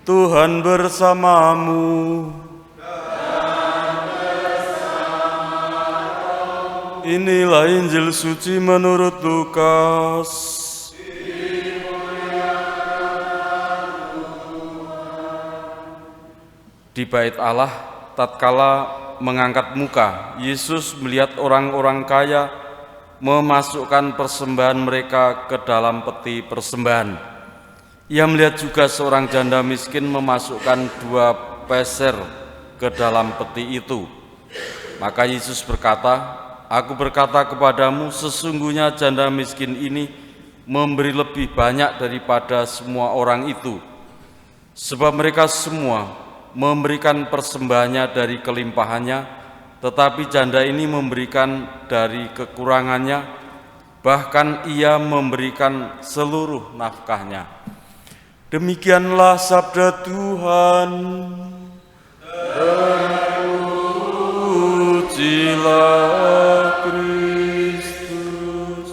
Tuhan bersamamu. Inilah Injil suci menurut Lukas. Di bait Allah, tatkala mengangkat muka, Yesus melihat orang-orang kaya memasukkan persembahan mereka ke dalam peti persembahan. Ia melihat juga seorang janda miskin memasukkan 2 peser ke dalam peti itu. Maka Yesus berkata, "Aku berkata kepadamu, sesungguhnya janda miskin ini memberi lebih banyak daripada semua orang itu. Sebab mereka semua memberikan persembahannya dari kelimpahannya, tetapi janda ini memberikan dari kekurangannya, bahkan ia memberikan seluruh nafkahnya." Demikianlah sabda Tuhan. Terpujilah Kristus.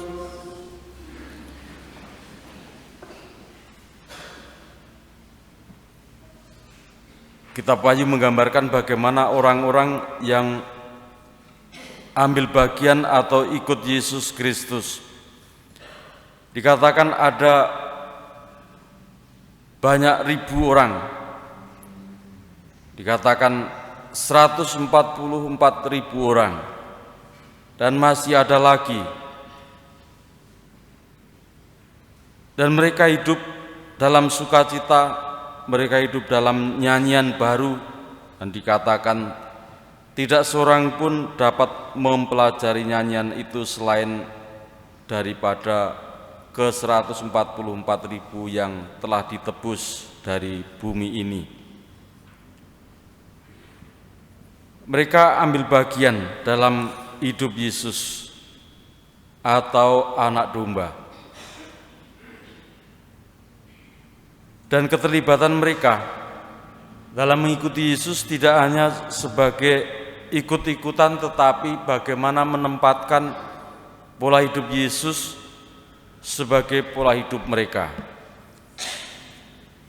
Kitab Wahyu menggambarkan bagaimana orang-orang yang ambil bagian atau ikut Yesus Kristus. Dikatakan ada banyak ribu orang. Dikatakan 144.000 orang. Dan masih ada lagi. Dan mereka hidup dalam sukacita, mereka hidup dalam nyanyian baru, dan dikatakan tidak seorang pun dapat mempelajari nyanyian itu selain daripada ke 144.000 yang telah ditebus dari bumi ini. Mereka ambil bagian dalam hidup Yesus atau anak domba. Dan keterlibatan mereka dalam mengikuti Yesus tidak hanya sebagai ikut-ikutan, tetapi bagaimana menempatkan pola hidup Yesus sebagai pola hidup mereka.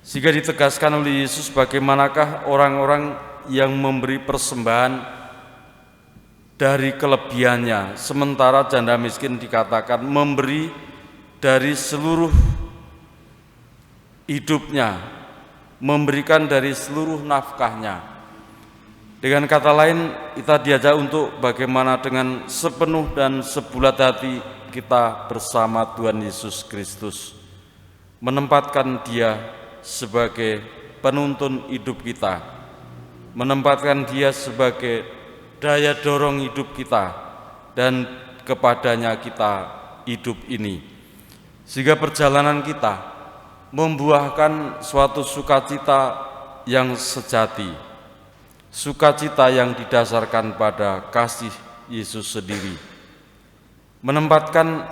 Sehingga ditegaskan oleh Yesus bagaimanakah orang-orang yang memberi persembahan dari kelebihannya, sementara janda miskin dikatakan memberi dari seluruh hidupnya, memberikan dari seluruh nafkahnya. Dengan kata lain, kita diajak untuk bagaimana dengan sepenuh dan sebulat hati kita bersama Tuhan Yesus Kristus, menempatkan Dia sebagai penuntun hidup kita, menempatkan Dia sebagai daya dorong hidup kita, dan kepadanya kita hidup ini, sehingga perjalanan kita membuahkan suatu sukacita yang sejati, sukacita yang didasarkan pada kasih Yesus sendiri. Menempatkan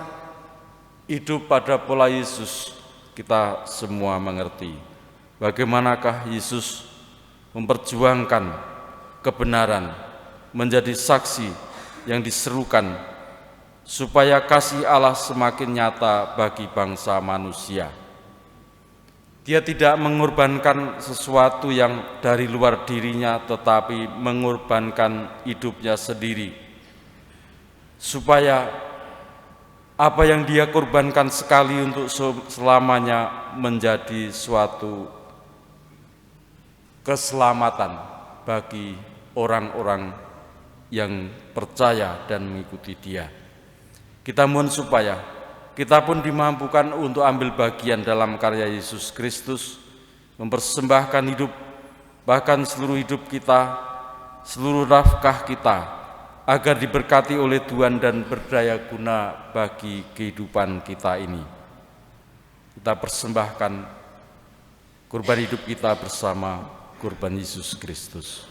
hidup pada pola Yesus, kita semua mengerti bagaimanakah Yesus memperjuangkan kebenaran, menjadi saksi yang diserukan supaya kasih Allah semakin nyata bagi bangsa manusia. Dia tidak mengorbankan sesuatu yang dari luar dirinya, tetapi mengorbankan hidupnya sendiri, supaya apa yang Dia korbankan sekali untuk selamanya menjadi suatu keselamatan bagi orang-orang yang percaya dan mengikuti Dia. Kita mohon supaya kita pun dimampukan untuk ambil bagian dalam karya Yesus Kristus, mempersembahkan hidup, bahkan seluruh hidup kita, seluruh nafkah kita, agar diberkati oleh Tuhan dan berdaya guna bagi kehidupan kita ini. Kita persembahkan kurban hidup kita bersama kurban Yesus Kristus.